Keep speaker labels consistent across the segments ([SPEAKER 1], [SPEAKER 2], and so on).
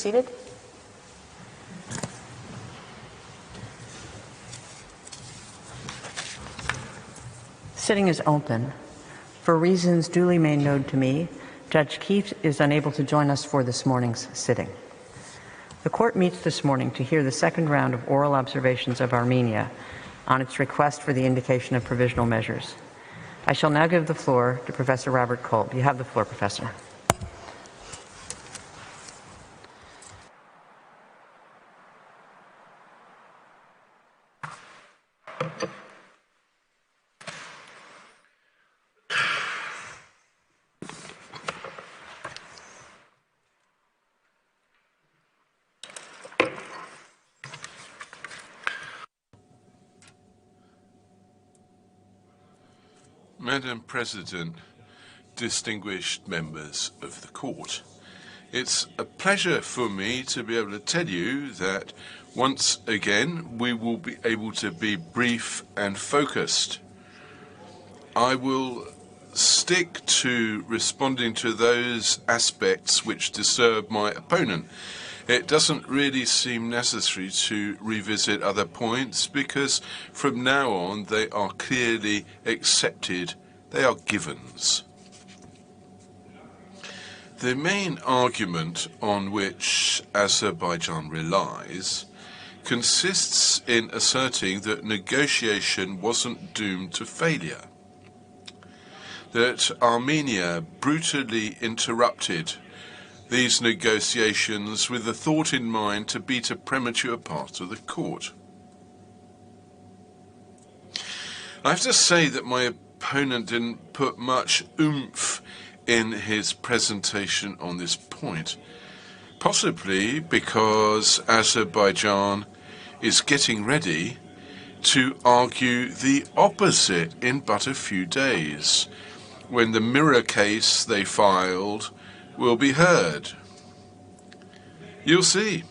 [SPEAKER 1] Seated. Sitting is open. For reasons duly made known to me, Judge Keefe is unable to join us for this morning's sitting. The court meets this morning to hear the second round of oral observations of Armenia on its request for the indication of provisional measures. I shall now give the floor to Professor Robert Kolb. You have the floor, Professor.
[SPEAKER 2] Madam President, distinguished members of the court, it's a pleasure for me to be able to tell you that once again we will be able to be brief and focused. I will stick to responding to those aspects which disturb my opponent. It doesn't really seem necessary to revisit other points because from now on they are clearly accepted. They are givens. The main argument on which Azerbaijan relies consists in asserting that negotiation wasn't doomed to failure, that Armenia brutally interrupted these negotiations with the thought in mind to beat a premature part of the court. I have to say that my opponent didn't put much oomph in his presentation on this point, possibly because Azerbaijan is getting ready to argue the opposite in but a few days, when the mirror case they filed will be heard. You'll see.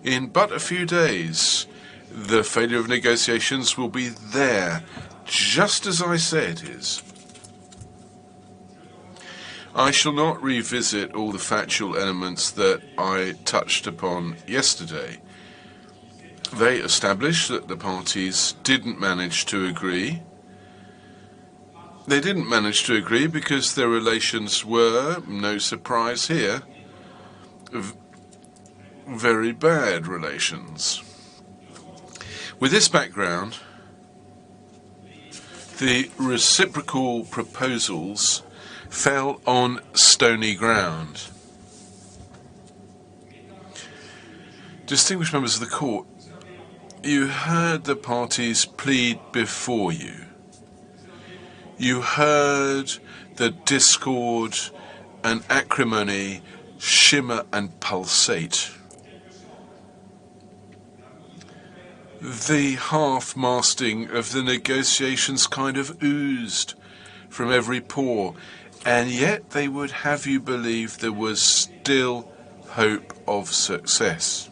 [SPEAKER 2] In but a few days, the failure of negotiations will be there, just as I say it is. I shall not revisit all the factual elements that I touched upon yesterday. They established that the parties didn't manage to agree. They didn't manage to agree because their relations were, no surprise here, very bad relations. With this background, the reciprocal proposals fell on stony ground. Distinguished members of the court, you heard the parties plead before you. You heard the discord and acrimony shimmer and pulsate. The half-masting of the negotiations kind of oozed from every pore, and yet they would have you believe there was still hope of success.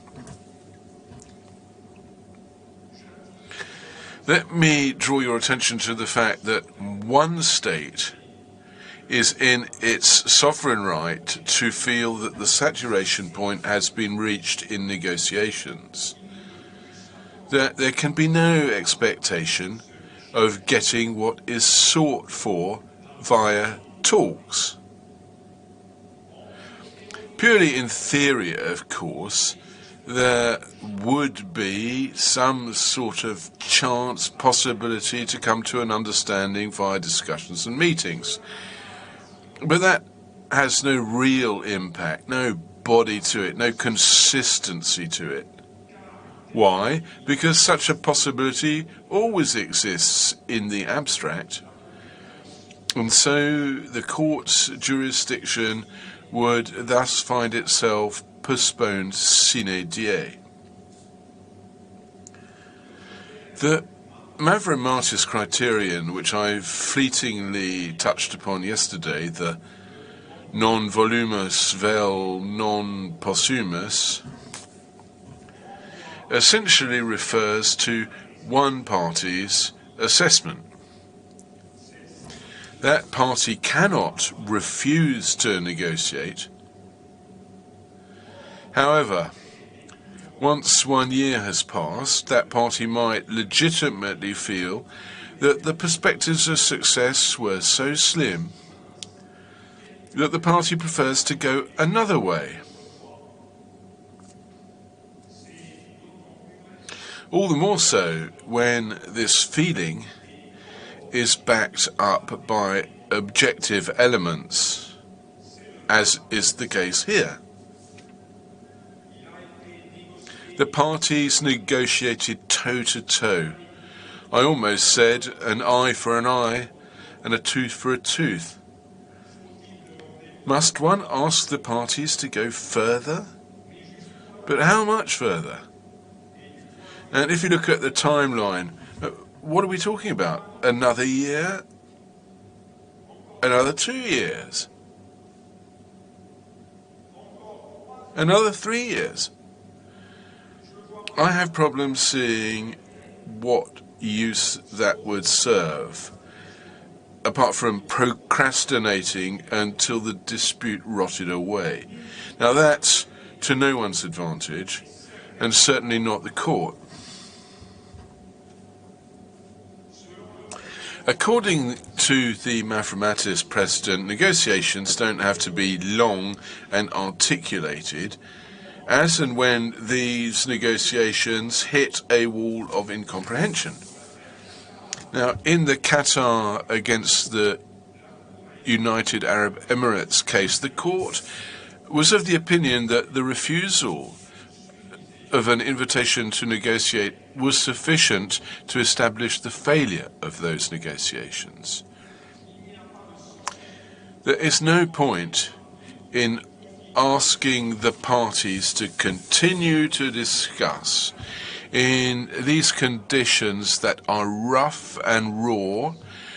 [SPEAKER 2] Let me draw your attention to the fact that one state is in its sovereign right to feel that the saturation point has been reached in negotiations. That there can be no expectation of getting what is sought for via talks. Purely in theory, of course, there would be some sort of chance, possibility to come to an understanding via discussions and meetings. But that has no real impact, no body to it, no consistency to it. Why? Because such a possibility always exists in the abstract. And so the court's jurisdiction would thus find itself postponed sine die. The Maverick criterion, which I fleetingly touched upon yesterday, the non volumus vel non possumus, essentially refers to one party's assessment. That party cannot refuse to negotiate. However, once 1 year has passed, that party might legitimately feel that the perspectives of success were so slim that the party prefers to go another way. All the more so when this feeling is backed up by objective elements, as is the case here. The parties negotiated toe-to-toe. I almost said an eye for an eye and a tooth for a tooth. Must one ask the parties to go further? But how much further? And if you look at the timeline, what are we talking about? Another year? Another 2 years? Another 3 years? I have problems seeing what use that would serve, apart from procrastinating until the dispute rotted away. Now that's to no one's advantage, and certainly not the court. According to the Maverick precedent, negotiations don't have to be long and articulated, as and when these negotiations hit a wall of incomprehension. Now, in the Qatar against the United Arab Emirates case, the court was of the opinion that the refusal of an invitation to negotiate was sufficient to establish the failure of those negotiations. There is no point in asking the parties to continue to discuss in these conditions that are rough and raw,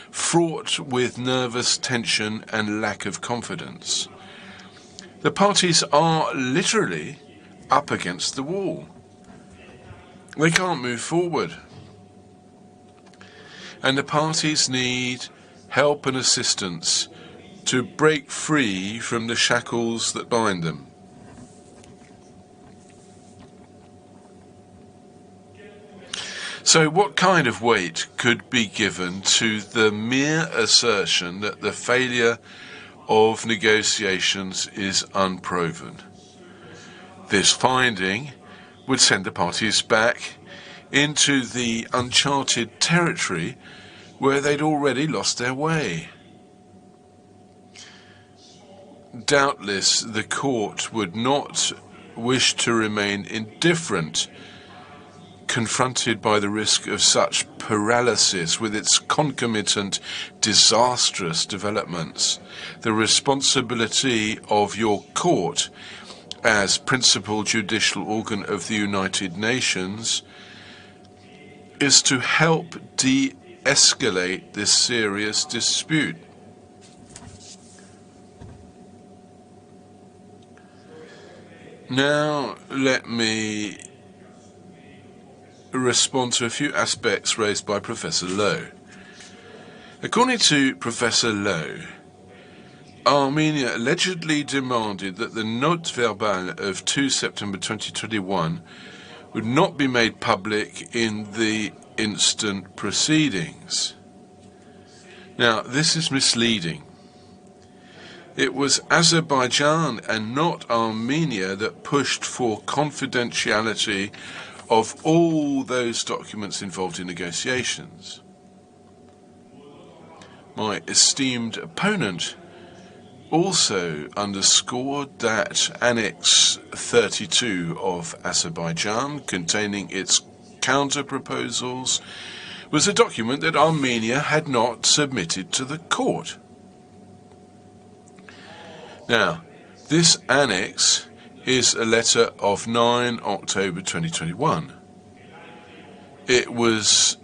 [SPEAKER 2] fraught with nervous tension and lack of confidence. The parties are literally up against the wall. They can't move forward. And the parties need help and assistance to break free from the shackles that bind them. So what kind of weight could be given to the mere assertion that the failure of negotiations is unproven? This finding would send the parties back into the uncharted territory where they'd already lost their way. Doubtless the court would not wish to remain indifferent, confronted by the risk of such paralysis with its concomitant disastrous developments. The responsibility of your court as principal judicial organ of the United Nations is to help de-escalate this serious dispute. Now let me respond to a few aspects raised by Professor Lowe. According to Professor Lowe, Armenia allegedly demanded that the note verbale of 2 September 2021 would not be made public in the instant proceedings. Now, this is misleading. It was Azerbaijan and not Armenia that pushed for confidentiality of all those documents involved in negotiations. My esteemed opponent also underscored that Annex 32 of Azerbaijan, containing its counter-proposals, was a document that Armenia had not submitted to the court. Now, this annex is a letter of 9 October 2021. It was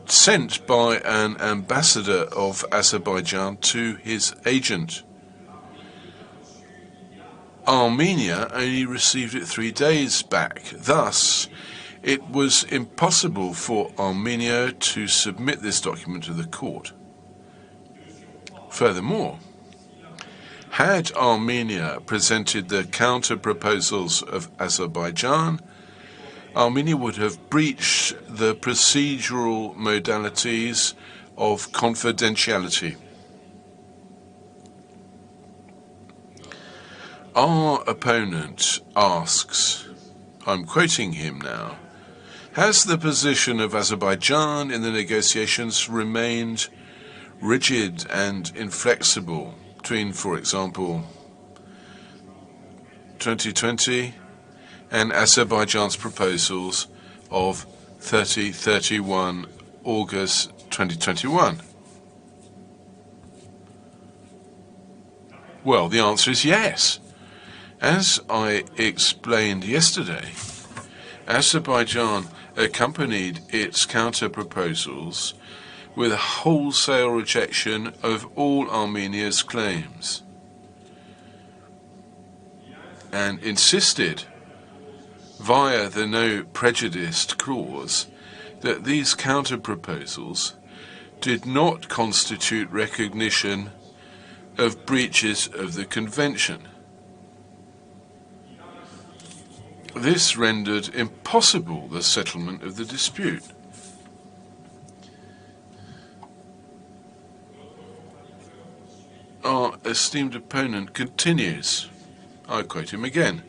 [SPEAKER 2] sent by an ambassador of Azerbaijan to his agent. Armenia only received it 3 days back. Thus, it was impossible for Armenia to submit this document to the court. Furthermore, had Armenia presented the counter-proposals of Azerbaijan, Armenia would have breached the procedural modalities of confidentiality. Our opponent asks, I'm quoting him now, has the position of Azerbaijan in the negotiations remained rigid and inflexible between, for example, 2020 and Azerbaijan's proposals of 31 August 2021? Well, the answer is yes. As I explained yesterday, Azerbaijan accompanied its counter-proposals with a wholesale rejection of all Armenia's claims and insisted via the no prejudice clause that these counter-proposals did not constitute recognition of breaches of the convention. This rendered impossible the settlement of the dispute. Our esteemed opponent continues. I quote him again.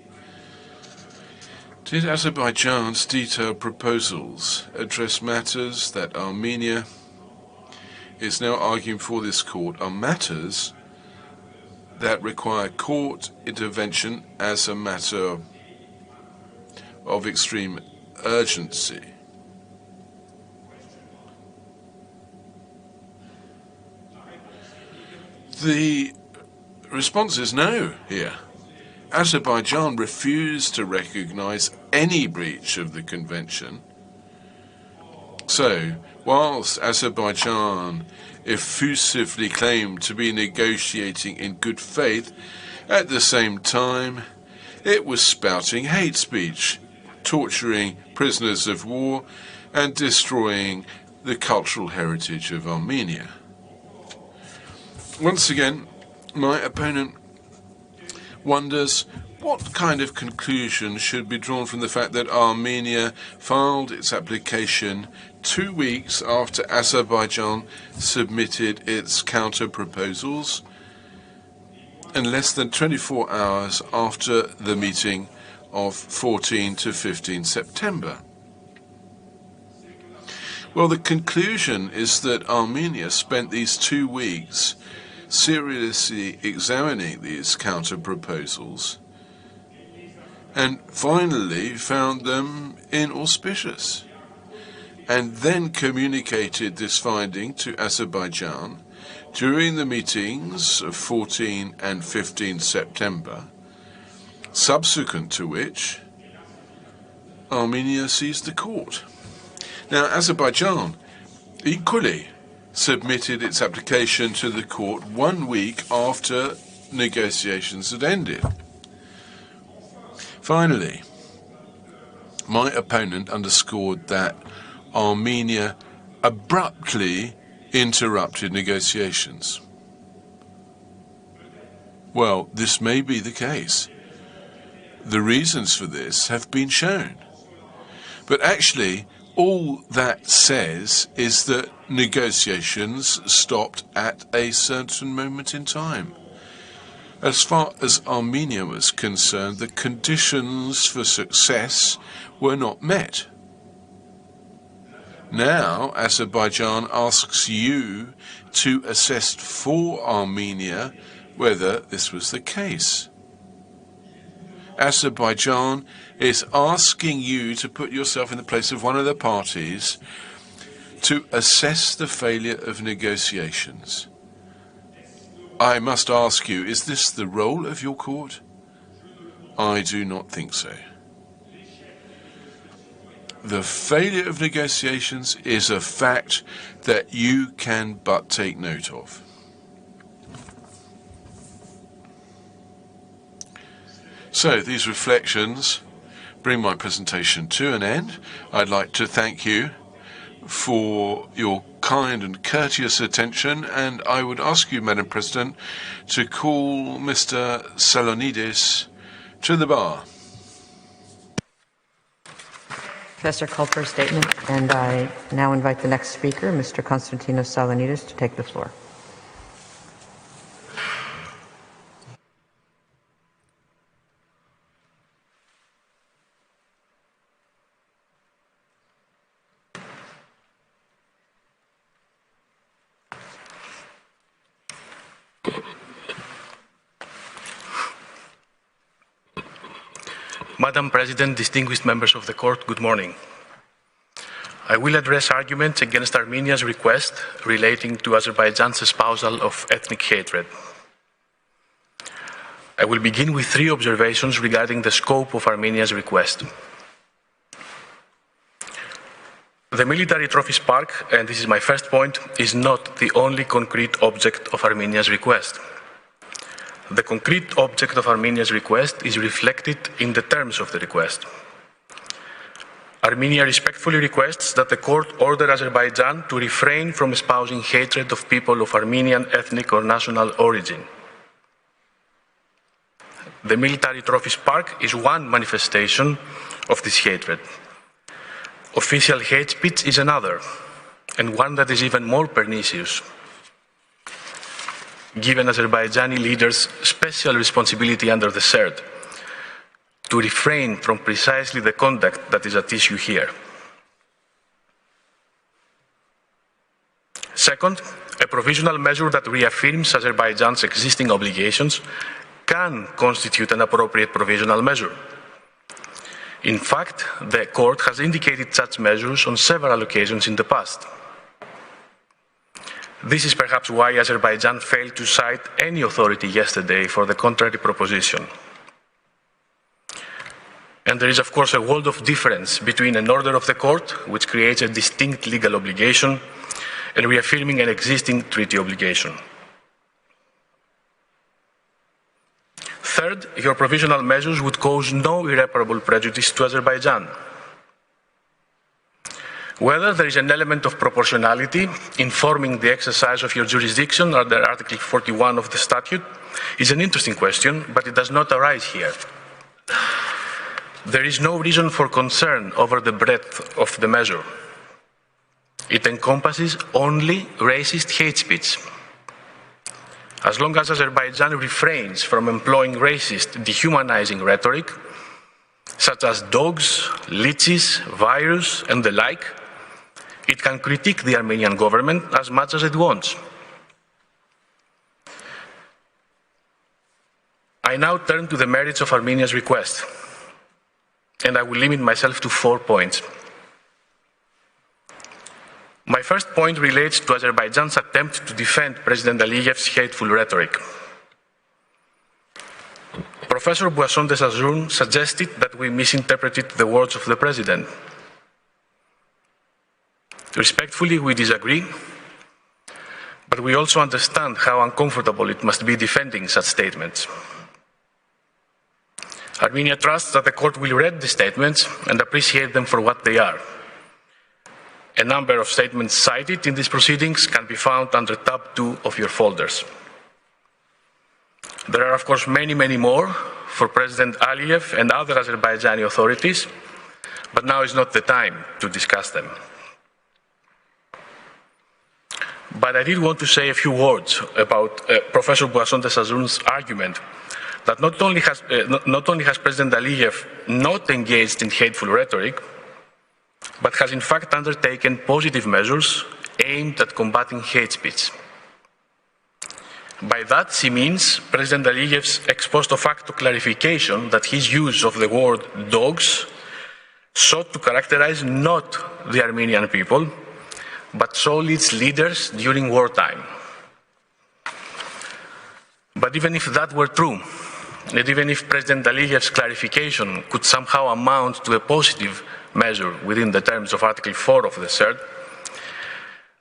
[SPEAKER 2] Did Azerbaijan's detailed proposals address matters that Armenia is now arguing for this court are matters that require court intervention as a matter of extreme urgency? The response is no here. Azerbaijan refused to recognize any breach of the convention. So, whilst Azerbaijan effusively claimed to be negotiating in good faith, at the same time, it was spouting hate speech, torturing prisoners of war, and destroying the cultural heritage of Armenia. Once again, my opponent wonders what kind of conclusion should be drawn from the fact that Armenia filed its application 2 weeks after Azerbaijan submitted its counter-proposals and less than 24 hours after the meeting of 14 to 15 September. Well, the conclusion is that Armenia spent these 2 weeks seriously examining these counter-proposals and finally found them inauspicious, and then communicated this finding to Azerbaijan during the meetings of 14 and 15 September, subsequent to which Armenia seized the court. Now, Azerbaijan equally submitted its application to the court 1 week after negotiations had ended. Finally, my opponent underscored that Armenia abruptly interrupted negotiations. Well, this may be the case. The reasons for this have been shown. But actually, all that says is that negotiations stopped at a certain moment in time. As far as Armenia was concerned, the conditions for success were not met. Now, Azerbaijan asks you to assess for Armenia whether this was the case. Azerbaijan is asking you to put yourself in the place of one of the parties to assess the failure of negotiations. I must ask you, is this the role of your court? I do not think so. The failure of negotiations is a fact that you can but take note of. So these reflections bring my presentation to an end. I'd like to thank you for your kind and courteous attention, and I would ask you, Madam President, to call Mr. Salonidis to the bar.
[SPEAKER 1] Professor Culper's statement, and I now invite the next speaker, Mr. Konstantinos Salonidis, to take the floor.
[SPEAKER 3] Madam President, distinguished members of the court, good morning. I will address arguments against Armenia's request relating to Azerbaijan's espousal of ethnic hatred. I will begin with three observations regarding the scope of Armenia's request. The military trophies park, and this is my first point, is not the only concrete object of Armenia's request. The concrete object of Armenia's request is reflected in the terms of the request. Armenia respectfully requests that the court order Azerbaijan to refrain from espousing hatred of people of Armenian ethnic or national origin. The military trophies park is one manifestation of this hatred. Official hate speech is another, and one that is even more pernicious. Given Azerbaijani leaders special responsibility under the CERD to refrain from precisely the conduct that is at issue here. Second, a provisional measure that reaffirms Azerbaijan's existing obligations can constitute an appropriate provisional measure. In fact, the court has indicated such measures on several occasions in the past. This is perhaps why Azerbaijan failed to cite any authority yesterday for the contrary proposition. And there is, of course, a world of difference between an order of the court, which creates a distinct legal obligation, and reaffirming an existing treaty obligation. Third, your provisional measures would cause no irreparable prejudice to Azerbaijan. Whether there is an element of proportionality informing the exercise of your jurisdiction under Article 41 of the statute is an interesting question, but it does not arise here. There is no reason for concern over the breadth of the measure. It encompasses only racist hate speech. As long as Azerbaijan refrains from employing racist, dehumanizing rhetoric, such as dogs, leeches, virus, and the like, it can critique the Armenian government as much as it wants. I now turn to the merits of Armenia's request, and I will limit myself to 4 points. My first point relates to Azerbaijan's attempt to defend President Aliyev's hateful rhetoric. Professor Boisson de Sazourne suggested that we misinterpreted the words of the president. Respectfully, we disagree, but we also understand how uncomfortable it must be defending such statements. Armenia trusts that the court will read the statements and appreciate them for what they are. A number of statements cited in these proceedings can be found under tab 2 of your folders. There are, of course, many more for President Aliyev and other Azerbaijani authorities, but now is not the time to discuss them. But I did want to say a few words about Professor Boisson de Sazourne's argument that not only has President Aliyev not engaged in hateful rhetoric, but has in fact undertaken positive measures aimed at combating hate speech. By that, she means President Aliyev's ex post facto clarification that his use of the word dogs sought to characterize not the Armenian people, but solely its leaders during wartime. But even if that were true, and even if President Aliyev's clarification could somehow amount to a positive measure within the terms of Article 4 of the CERD,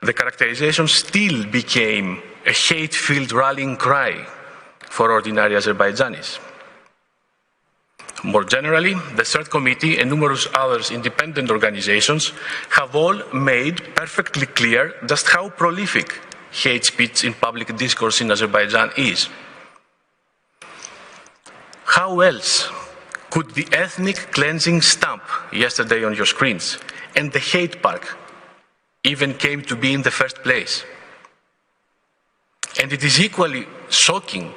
[SPEAKER 3] the characterization still became a hate-filled rallying cry for ordinary Azerbaijanis. More generally, the CERD Committee and numerous other independent organizations have all made perfectly clear just how prolific hate speech in public discourse in Azerbaijan is. How else could the ethnic cleansing stamp yesterday on your screens and the hate park even came to be in the first place? And it is equally shocking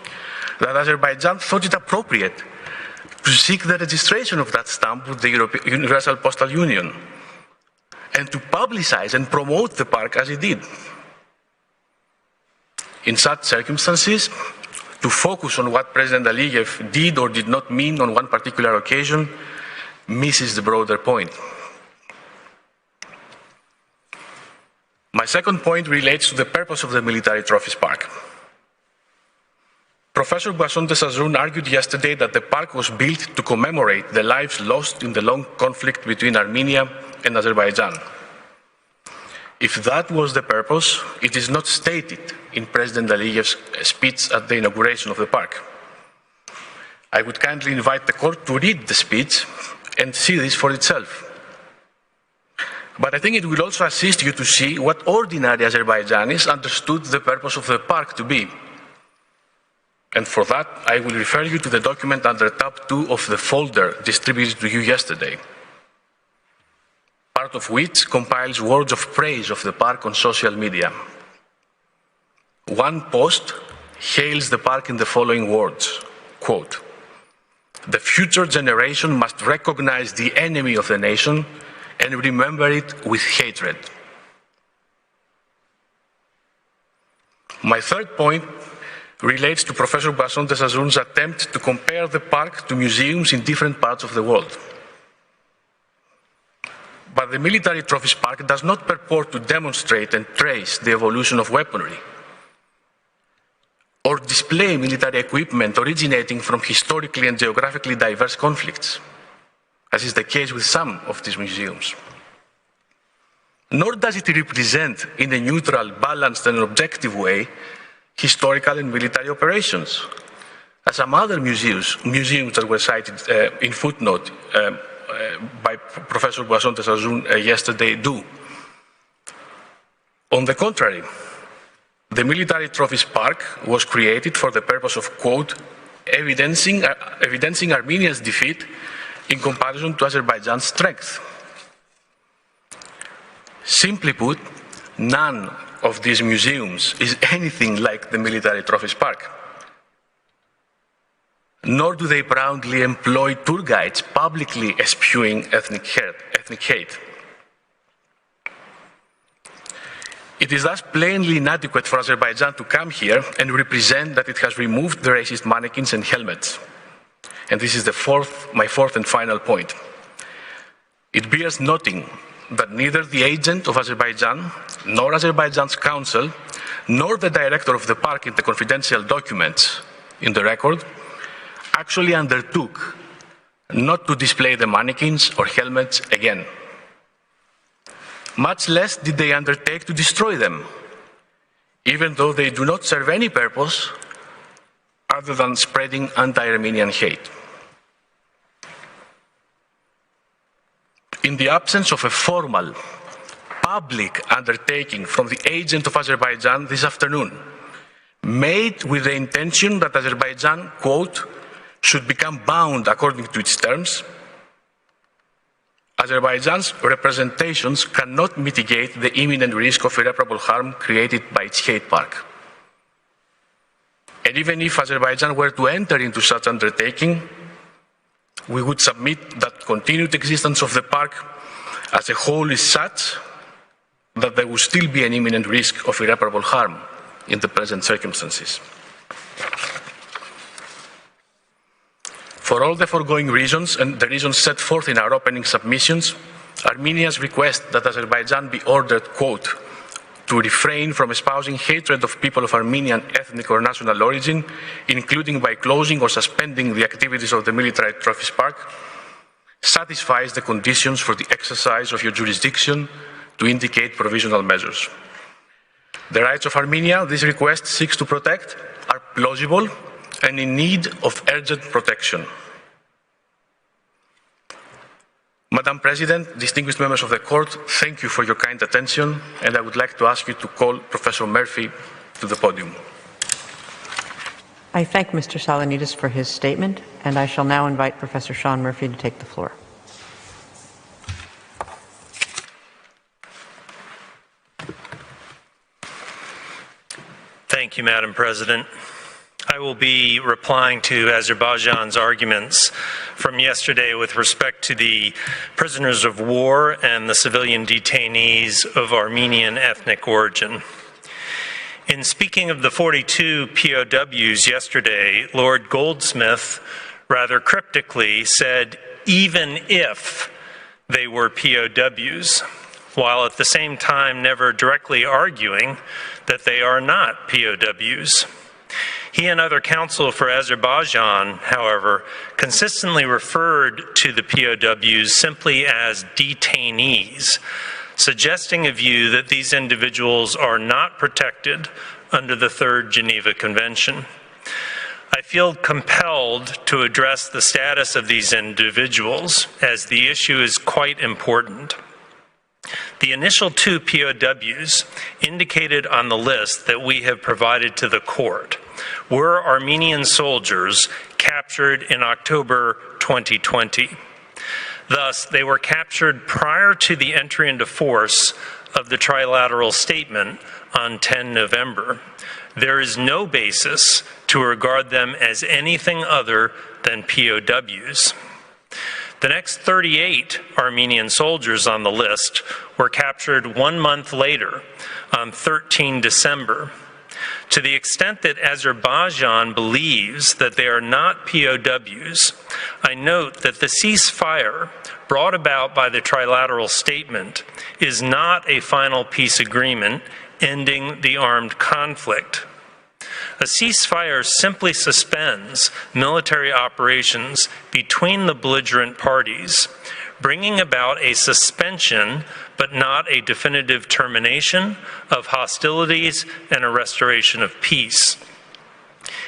[SPEAKER 3] that Azerbaijan thought it appropriate to seek the registration of that stamp with the Universal Postal Union and to publicize and promote the park as it did. In such circumstances, to focus on what President Aliyev did or did not mean on one particular occasion misses the broader point. My second point relates to the purpose of the military trophies park. Professor Boisson de Sazoun argued yesterday that the park was built to commemorate the lives lost in the long conflict between Armenia and Azerbaijan. If that was the purpose, it is not stated in President Aliyev's speech at the inauguration of the park. I would kindly invite the court to read the speech and see this for itself. But I think it will also assist you to see what ordinary Azerbaijanis understood the purpose of the park to be. And for that, I will refer you to the document under tab 2 of the folder distributed to you yesterday, part of which compiles words of praise of the park on social media. One post hails the park in the following words, quote, "The future generation must recognize the enemy of the nation and remember it with hatred." My third point relates to Professor Boisson de Sazoun's attempt to compare the park to museums in different parts of the world. But the military trophies park does not purport to demonstrate and trace the evolution of weaponry or display military equipment originating from historically and geographically diverse conflicts, as is the case with some of these museums. Nor does it represent, in a neutral, balanced and objective way, historical and military operations, as some other museums that were cited in footnote by Professor Boisson de Sazoun yesterday do. On the contrary, the military trophies park was created for the purpose of, quote, evidencing Armenia's defeat in comparison to Azerbaijan's strength. Simply put, none of these museums is anything like the military trophies park. Nor do they proudly employ tour guides publicly eschewing ethnic hate. It is thus plainly inadequate for Azerbaijan to come here and represent that it has removed the racist mannequins and helmets. And this is my fourth and final point. It bears noting that neither the agent of Azerbaijan, nor Azerbaijan's counsel, nor the director of the park in the confidential documents in the record actually undertook not to display the mannequins or helmets again. Much less did they undertake to destroy them, even though they do not serve any purpose other than spreading anti-Armenian hate. In the absence of a formal, public undertaking from the agent of Azerbaijan this afternoon, made with the intention that Azerbaijan, quote, should become bound according to its terms, Azerbaijan's representations cannot mitigate the imminent risk of irreparable harm created by its hate park. And even if Azerbaijan were to enter into such undertaking, we would submit that continued existence of the park as a whole is such that there will still be an imminent risk of irreparable harm in the present circumstances. For all the foregoing reasons and the reasons set forth in our opening submissions, Armenians request that Azerbaijan be ordered, quote, to refrain from espousing hatred of people of Armenian ethnic or national origin, including by closing or suspending the activities of the military trophies park, satisfies the conditions for the exercise of your jurisdiction to indicate provisional measures. The rights of Armenia this request seeks to protect are plausible and in need of urgent protection. Madam President, distinguished members of the Court, thank you for your kind attention, and I would like to ask you to call Professor Murphy to the podium.
[SPEAKER 1] I thank Mr. Salonides for his statement, and I shall now invite Professor Sean Murphy to take the floor.
[SPEAKER 4] Thank you, Madam President. I will be replying to Azerbaijan's arguments from yesterday with respect to the prisoners of war and the civilian detainees of Armenian ethnic origin. In speaking of the 42 POWs yesterday, Lord Goldsmith rather cryptically said, even if they were POWs, while at the same time never directly arguing that they are not POWs. He and other counsel for Azerbaijan, however, consistently referred to the POWs simply as detainees, suggesting a view that these individuals are not protected under the Third Geneva Convention. I feel compelled to address the status of these individuals, as the issue is quite important. The initial 2 POWs indicated on the list that we have provided to the court were Armenian soldiers captured in October 2020. Thus, they were captured prior to the entry into force of the trilateral statement on 10 November. There is no basis to regard them as anything other than POWs. The next 38 Armenian soldiers on the list were captured 1 month later, on 13 December. To the extent that Azerbaijan believes that they are not POWs, I note that the ceasefire brought about by the trilateral statement is not a final peace agreement ending the armed conflict. A ceasefire simply suspends military operations between the belligerent parties, bringing about a suspension but not a definitive termination of hostilities and a restoration of peace.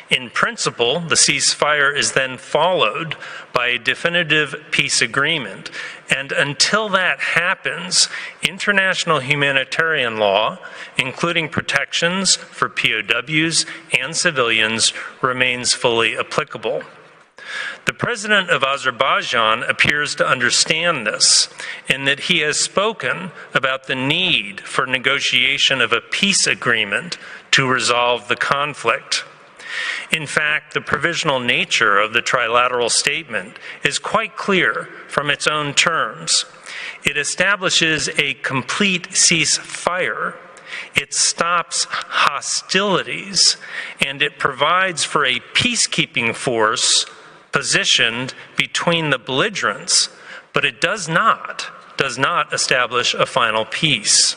[SPEAKER 4] In principle, the ceasefire is then followed by a definitive peace agreement, and until that happens, international humanitarian law, including protections for POWs and civilians, remains fully applicable. The president of Azerbaijan appears to understand this, in that he has spoken about the need for negotiation of a peace agreement to resolve the conflict. In fact, the provisional nature of the trilateral statement is quite clear from its own terms. It establishes a complete ceasefire, it stops hostilities, and it provides for a peacekeeping force positioned between the belligerents, but it does not establish a final peace.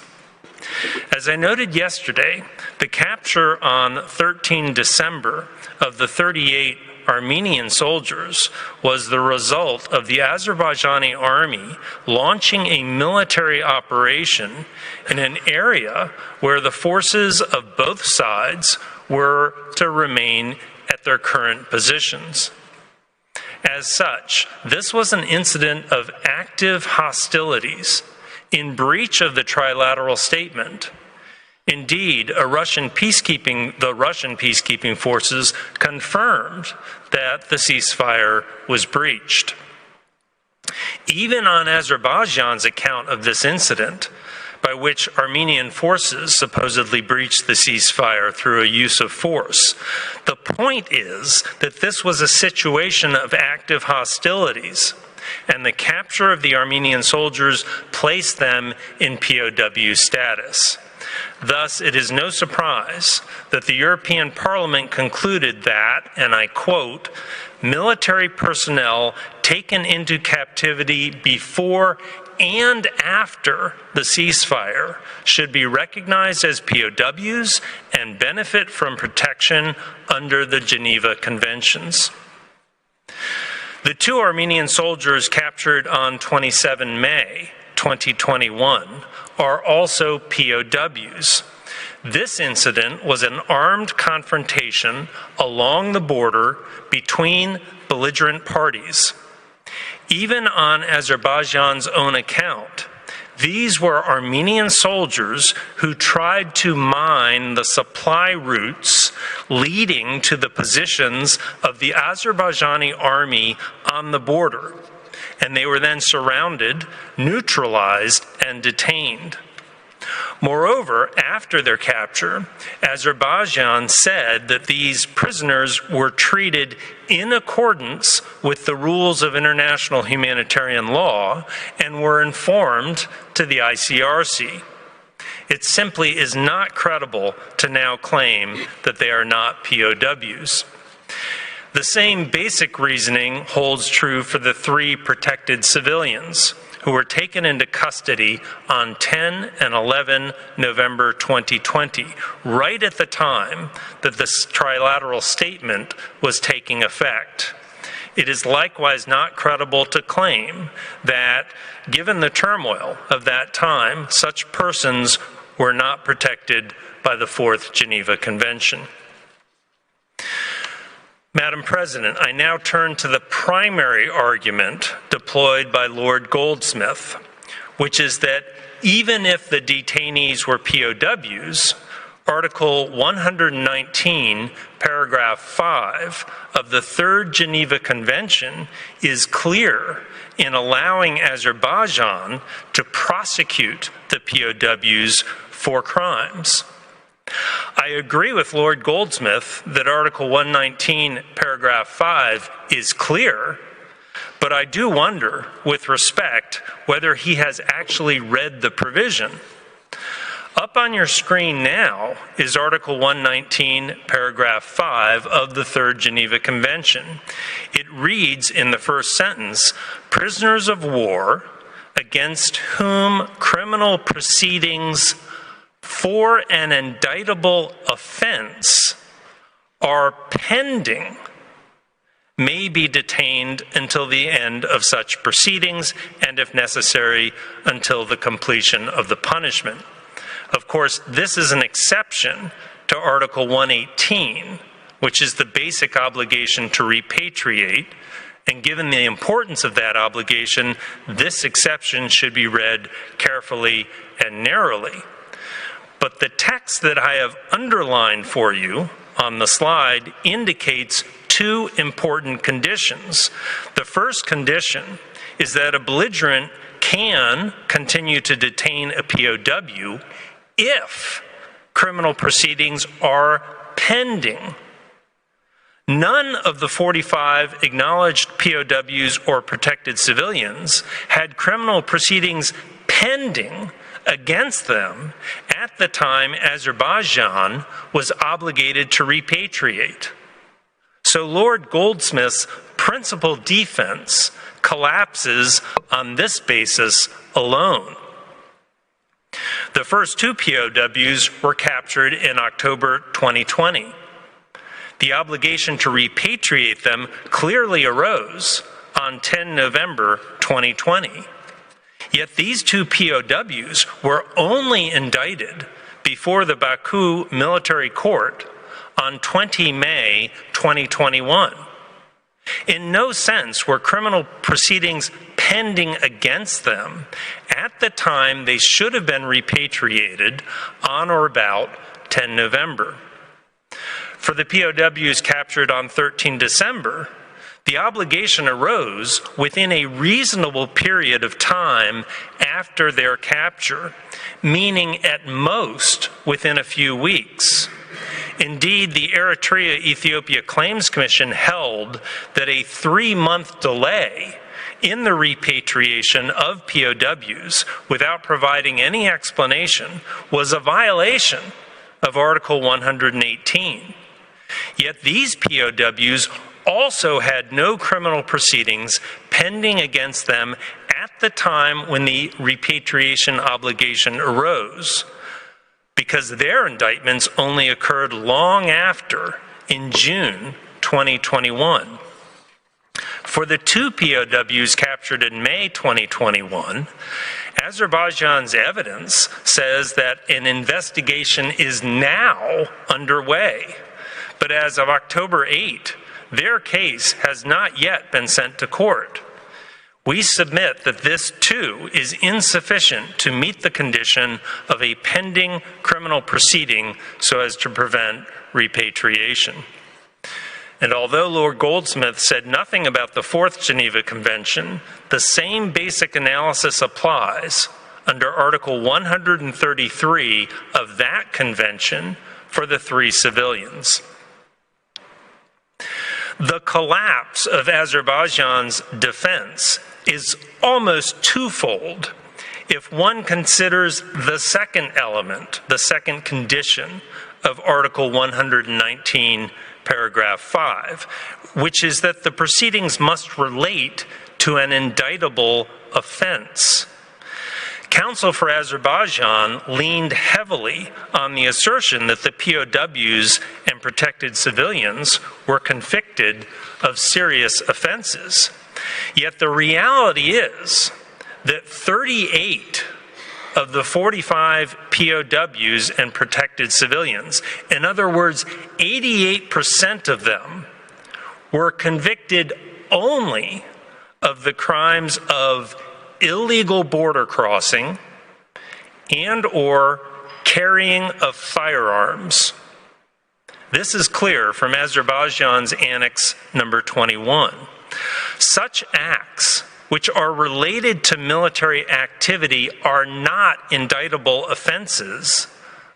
[SPEAKER 4] As I noted yesterday, the capture on 13 December of the 38 Armenian soldiers was the result of the Azerbaijani army launching a military operation in an area where the forces of both sides were to remain at their current positions. As such, this was an incident of active hostilities in breach of the trilateral statement. Indeed, the Russian peacekeeping forces confirmed that the ceasefire was breached. Even on Azerbaijan's account of this incident, by which Armenian forces supposedly breached the ceasefire through a use of force, the point is that this was a situation of active hostilities, and the capture of the Armenian soldiers placed them in POW status. Thus, it is no surprise that the European Parliament concluded that, and I quote, military personnel taken into captivity before and after the ceasefire should be recognized as POWs and benefit from protection under the Geneva Conventions. The two Armenian soldiers captured on 27 May 2021 are also POWs. This incident was an armed confrontation along the border between belligerent parties. Even on Azerbaijan's own account, these were Armenian soldiers who tried to mine the supply routes leading to the positions of the Azerbaijani army on the border, and they were then surrounded, neutralized, and detained. Moreover, after their capture, Azerbaijan said that these prisoners were treated in accordance with the rules of international humanitarian law and were informed to the ICRC. It simply is not credible to now claim that they are not POWs. The same basic reasoning holds true for the three protected civilians who were taken into custody on 10 and 11 November 2020, right at the time that this trilateral statement was taking effect. It is likewise not credible to claim that, given the turmoil of that time, such persons were not protected by the Fourth Geneva Convention. Madam President, I now turn to the primary argument deployed by Lord Goldsmith, which is that even if the detainees were POWs, Article 119, paragraph 5 of the Third Geneva Convention is clear in allowing Azerbaijan to prosecute the POWs for crimes. I agree with Lord Goldsmith that Article 119, paragraph 5 is clear, but I do wonder, with respect, whether he has actually read the provision. Up on your screen now is Article 119, paragraph 5 of the Third Geneva Convention. It reads in the first sentence, prisoners of war against whom criminal proceedings for an indictable offense are pending may be detained until the end of such proceedings and, if necessary, until the completion of the punishment. Of course, this is an exception to Article 118, which is the basic obligation to repatriate, and given the importance of that obligation, this exception should be read carefully and narrowly. But the text that I have underlined for you on the slide indicates two important conditions. The first condition is that a belligerent can continue to detain a POW if criminal proceedings are pending. None of the 45 acknowledged POWs or protected civilians had criminal proceedings pending against them at the time Azerbaijan was obligated to repatriate. So Lord Goldsmith's principal defense collapses on this basis alone. The first two POWs were captured in October 2020. The obligation to repatriate them clearly arose on 10 November 2020. Yet these two POWs were only indicted before the Baku military court on 20 May 2021. In no sense were criminal proceedings pending against them at the time they should have been repatriated on or about 10 November. For the POWs captured on 13 December, the obligation arose within a reasonable period of time after their capture, meaning at most within a few weeks. Indeed, the Eritrea-Ethiopia Claims Commission held that a 3-month delay in the repatriation of POWs without providing any explanation was a violation of Article 118. Yet these POWs also had no criminal proceedings pending against them at the time when the repatriation obligation arose, because their indictments only occurred long after, in June 2021. For the two POWs captured in May 2021, Azerbaijan's evidence says that an investigation is now underway, but as of October 8, their case has not yet been sent to court. We submit that this, too, is insufficient to meet the condition of a pending criminal proceeding so as to prevent repatriation. And although Lord Goldsmith said nothing about the Fourth Geneva Convention, the same basic analysis applies under Article 133 of that convention for the three civilians. The collapse of Azerbaijan's defense is almost twofold if one considers the second element, the second condition of Article 119, paragraph 5, which is that the proceedings must relate to an indictable offense. Counsel for Azerbaijan leaned heavily on the assertion that the POWs and protected civilians were convicted of serious offenses. Yet the reality is that 38 of the 45 POWs and protected civilians, in other words, 88% of them, were convicted only of the crimes of illegal border crossing and or carrying of firearms. This is clear from Azerbaijan's Annex number 21. Such acts, which are related to military activity, are not indictable offenses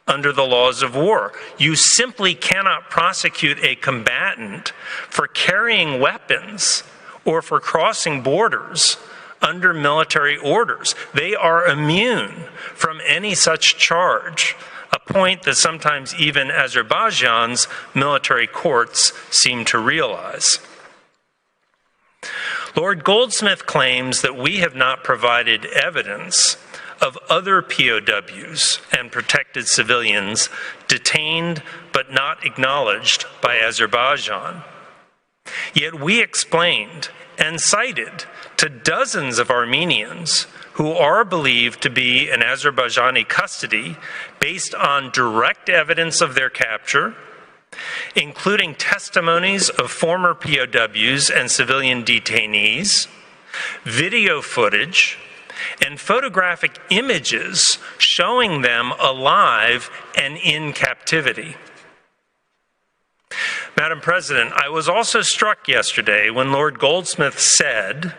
[SPEAKER 4] under the laws of war. You simply cannot prosecute a combatant for carrying weapons or for crossing borders under military orders. They are immune from any such charge, a point that sometimes even Azerbaijan's military courts seem to realize. Lord Goldsmith claims that we have not provided evidence of other POWs and protected civilians detained but not acknowledged by Azerbaijan. Yet we explained and cited to dozens of Armenians who are believed to be in Azerbaijani custody based on direct evidence of their capture, including testimonies of former POWs and civilian detainees, video footage, and photographic images showing them alive and in captivity. Madam President, I was also struck yesterday when Lord Goldsmith said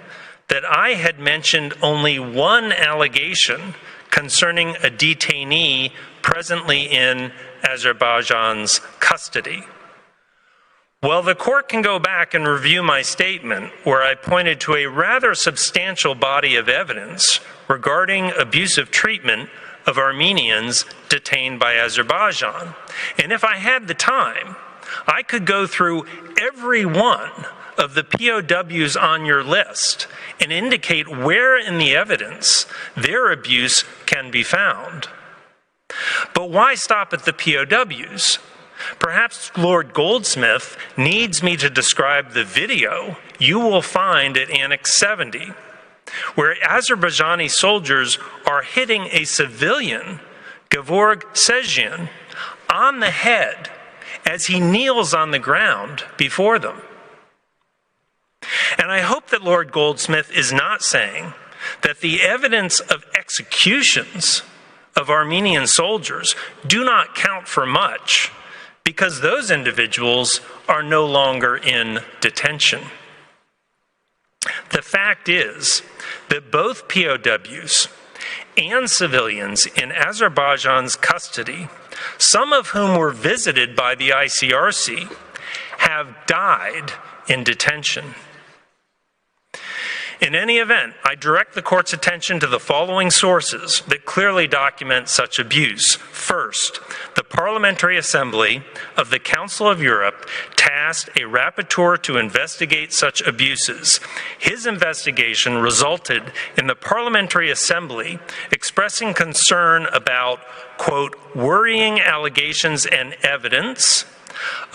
[SPEAKER 4] that I had mentioned only one allegation concerning a detainee presently in Azerbaijan's custody. Well, the court can go back and review my statement where I pointed to a rather substantial body of evidence regarding abusive treatment of Armenians detained by Azerbaijan. And if I had the time, I could go through every one of the POWs on your list and indicate where in the evidence their abuse can be found. But why stop at the POWs? Perhaps Lord Goldsmith needs me to describe the video you will find at Annex 70, where Azerbaijani soldiers are hitting a civilian, Gevorg Sejian, on the head as he kneels on the ground before them. And I hope that Lord Goldsmith is not saying that the evidence of executions of Armenian soldiers do not count for much because those individuals are no longer in detention. The fact is that both POWs and civilians in Azerbaijan's custody, some of whom were visited by the ICRC, have died in detention. In any event, I direct the court's attention to the following sources that clearly document such abuse. First, the Parliamentary Assembly of the Council of Europe tasked a rapporteur to investigate such abuses. His investigation resulted in the Parliamentary Assembly expressing concern about, quote, worrying allegations and evidence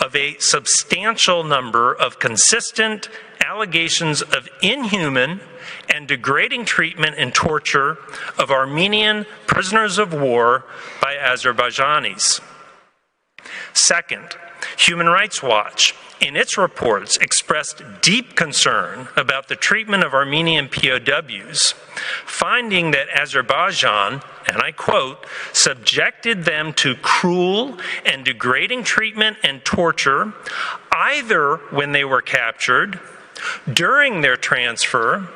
[SPEAKER 4] of a substantial number of consistent allegations of inhuman and degrading treatment and torture of Armenian prisoners of war by Azerbaijanis. Second, Human Rights Watch, in its reports, expressed deep concern about the treatment of Armenian POWs, finding that Azerbaijan, and I quote, subjected them to cruel and degrading treatment and torture, either when they were captured, during their transfer,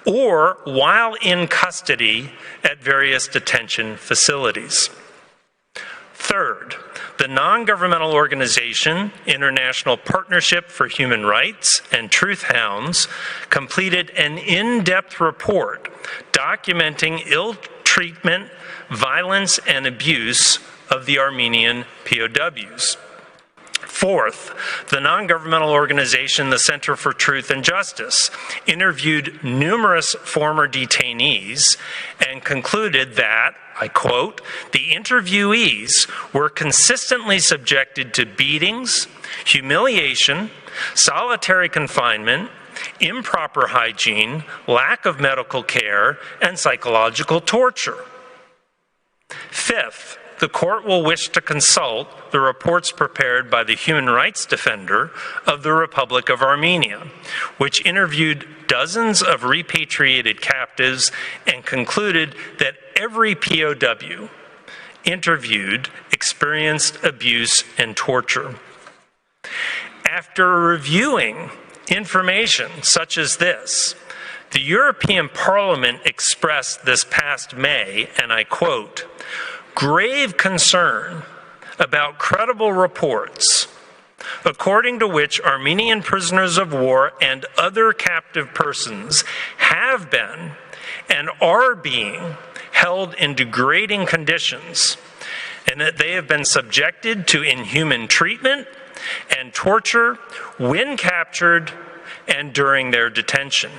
[SPEAKER 4] or while in custody at various detention facilities. Third, the non-governmental organization International Partnership for Human Rights and Truth Hounds completed an in-depth report documenting ill treatment, violence, and abuse of the Armenian POWs. Fourth, the non-governmental organization, the Center for Truth and Justice, interviewed numerous former detainees and concluded that, I quote, the interviewees were consistently subjected to beatings, humiliation, solitary confinement, improper hygiene, lack of medical care, and psychological torture. Fifth, the court will wish to consult the reports prepared by the human rights defender of the Republic of Armenia, which interviewed dozens of repatriated captives and concluded that every POW interviewed experienced abuse and torture. After reviewing information such as this, the European Parliament expressed this past May, and I quote, grave concern about credible reports according to which Armenian prisoners of war and other captive persons have been and are being held in degrading conditions, and that they have been subjected to inhuman treatment and torture when captured and during their detention.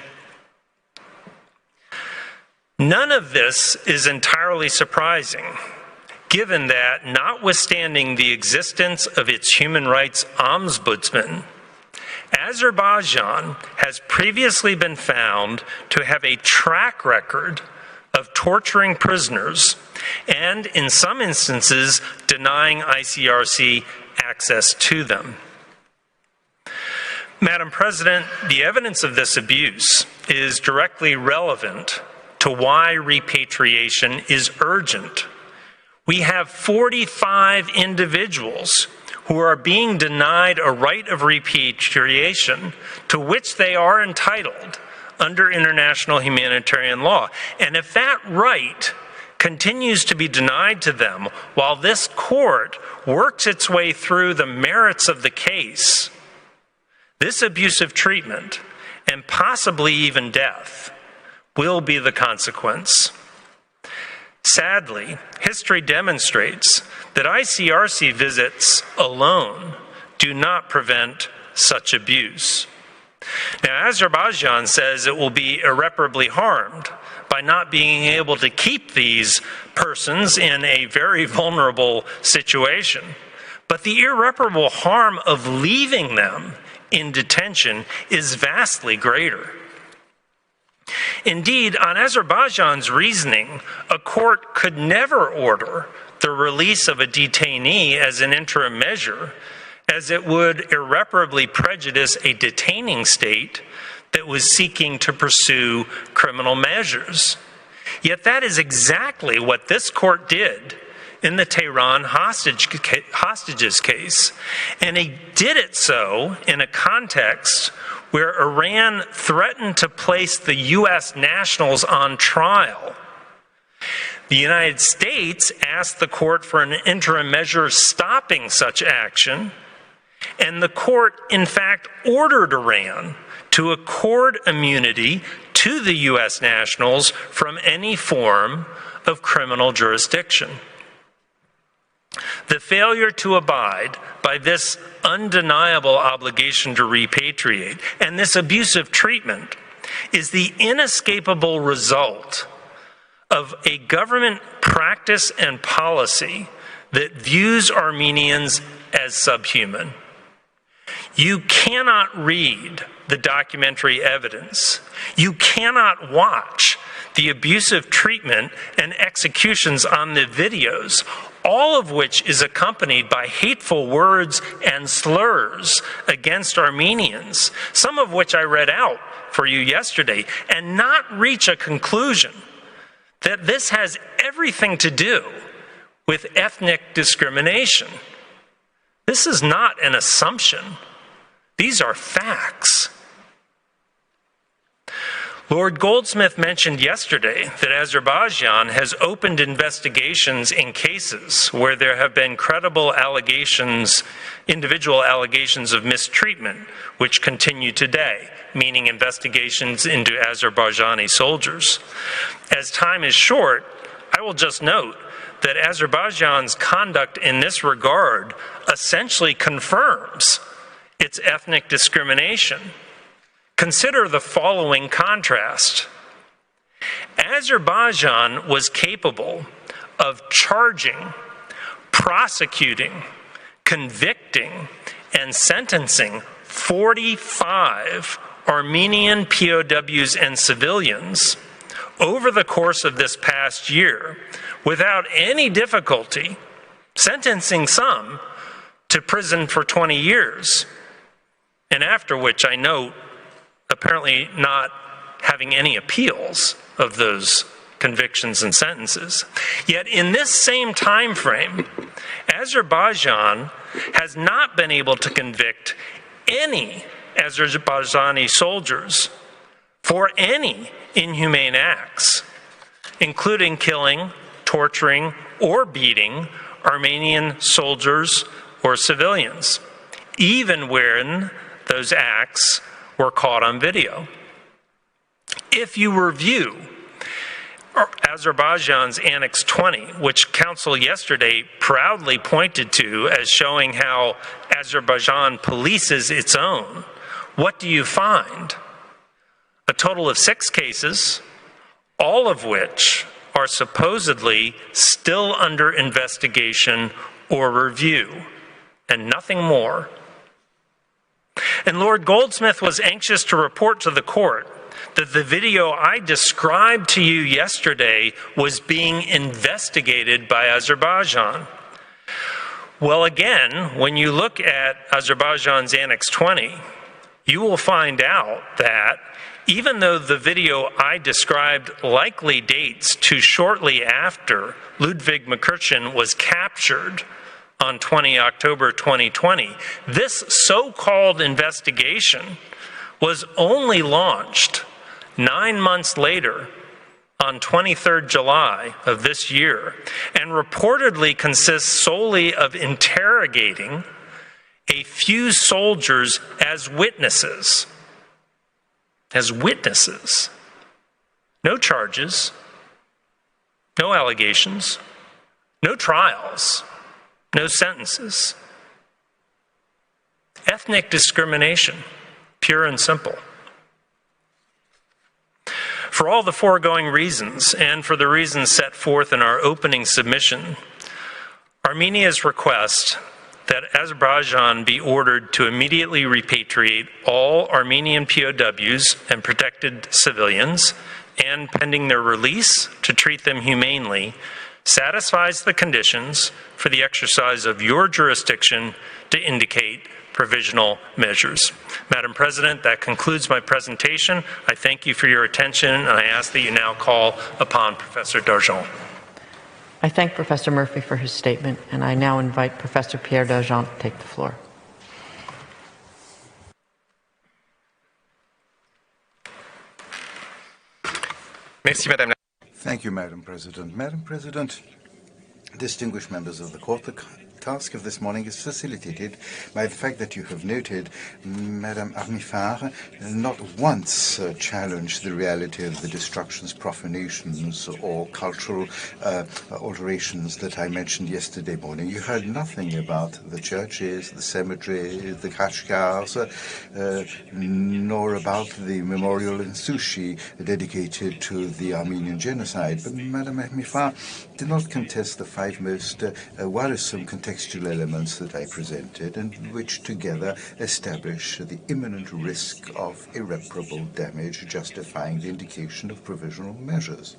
[SPEAKER 4] None of this is entirely surprising, given that, notwithstanding the existence of its human rights ombudsman, Azerbaijan has previously been found to have a track record of torturing prisoners and, in some instances, denying ICRC access to them. Madam President, the evidence of this abuse is directly relevant to why repatriation is urgent. We have 45 individuals who are being denied a right of repatriation to which they are entitled under international humanitarian law. And if that right continues to be denied to them while this court works its way through the merits of the case, this abusive treatment, and possibly even death, will be the consequence. Sadly, history demonstrates that ICRC visits alone do not prevent such abuse. Now, Azerbaijan says it will be irreparably harmed by not being able to keep these persons in a very vulnerable situation. But the irreparable harm of leaving them in detention is vastly greater. Indeed, on Azerbaijan's reasoning, a court could never order the release of a detainee as an interim measure, as it would irreparably prejudice a detaining state that was seeking to pursue criminal measures. Yet that is exactly what this court did in the Tehran hostages case, and he did it so in a context where Iran threatened to place the U.S. nationals on trial. The United States asked the court for an interim measure stopping such action, and the court, in fact, ordered Iran to accord immunity to the U.S. nationals from any form of criminal jurisdiction. The failure to abide by this undeniable obligation to repatriate and this abusive treatment is the inescapable result of a government practice and policy that views Armenians as subhuman. You cannot read the documentary evidence. You cannot watch the abusive treatment and executions on the videos, all of which is accompanied by hateful words and slurs against Armenians, some of which I read out for you yesterday, and not reach a conclusion that this has everything to do with ethnic discrimination. This is not an assumption. These are facts. Lord Goldsmith mentioned yesterday that Azerbaijan has opened investigations in cases where there have been credible allegations, individual allegations of mistreatment, which continue today, meaning investigations into Azerbaijani soldiers. As time is short, I will just note that Azerbaijan's conduct in this regard essentially confirms its ethnic discrimination. Consider the following contrast. Azerbaijan was capable of charging, prosecuting, convicting, and sentencing 45 Armenian POWs and civilians over the course of this past year without any difficulty, sentencing some to prison for 20 years, and after which I note apparently not having any appeals of those convictions and sentences. Yet in this same time frame, Azerbaijan has not been able to convict any Azerbaijani soldiers for any inhumane acts, including killing, torturing, or beating Armenian soldiers or civilians, even when those acts were caught on video. If you review Azerbaijan's Annex 20, which Council yesterday proudly pointed to as showing how Azerbaijan polices its own, what do you find? A total of 6 cases, all of which are supposedly still under investigation or review, and nothing more. And Lord Goldsmith was anxious to report to the court that the video I described to you yesterday was being investigated by Azerbaijan. Well, again, when you look at Azerbaijan's Annex 20, you will find out that even though the video I described likely dates to shortly after Ludwig Mkrtchyan was captured on 20 October 2020, this so-called investigation was only launched 9 months later on 23rd July of this year, and reportedly consists solely of interrogating a few soldiers as witnesses. As witnesses. No charges, no allegations, no trials, no sentences. Ethnic discrimination, pure and simple. For all the foregoing reasons, and for the reasons set forth in our opening submission, Armenia's request that Azerbaijan be ordered to immediately repatriate all Armenian POWs and protected civilians, and pending their release, to treat them humanely, satisfies the conditions for the exercise of your jurisdiction to indicate provisional measures. Madam President, that concludes my presentation. I thank you for your attention, and I ask that you now call upon Professor Dargent.
[SPEAKER 1] I thank Professor Murphy for his statement, and I now invite Professor Pierre Dargent to take the floor.
[SPEAKER 5] Merci, Madame
[SPEAKER 6] Thank you, Madam President. Madam President, distinguished members of the court, task of this morning is facilitated by the fact that you have noted Madame Armifar not once challenged the reality of the destructions, profanations, or cultural alterations that I mentioned yesterday morning. You heard nothing about the churches, the cemetery, the kashkars, nor about the memorial in Sushi dedicated to the Armenian genocide. But Madame Armifar did not contest the five most worrisome contextual elements that I presented, and which together establish the imminent risk of irreparable damage, justifying the indication of provisional measures.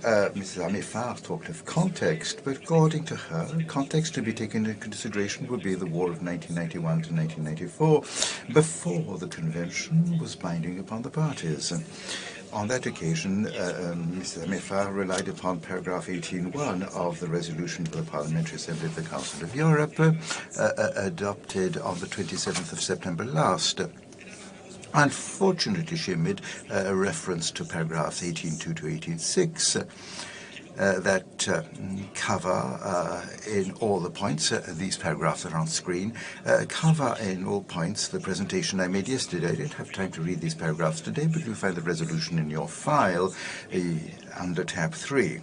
[SPEAKER 6] Mrs. Armifar talked of context, but according to her, context to be taken into consideration would be the war of 1991 to 1994, before the convention was binding upon the parties. On that occasion, Mrs. Armifar relied upon paragraph 18.1 of the resolution of the Parliamentary Assembly of the Council of Europe, adopted on the 27th of September last. Unfortunately, she made a reference to paragraphs 18.2 to 18.6 that cover in all the points, these paragraphs are on screen, cover in all points the presentation I made yesterday. I didn't have time to read these paragraphs today, but you'll find the resolution in your file under tab 3.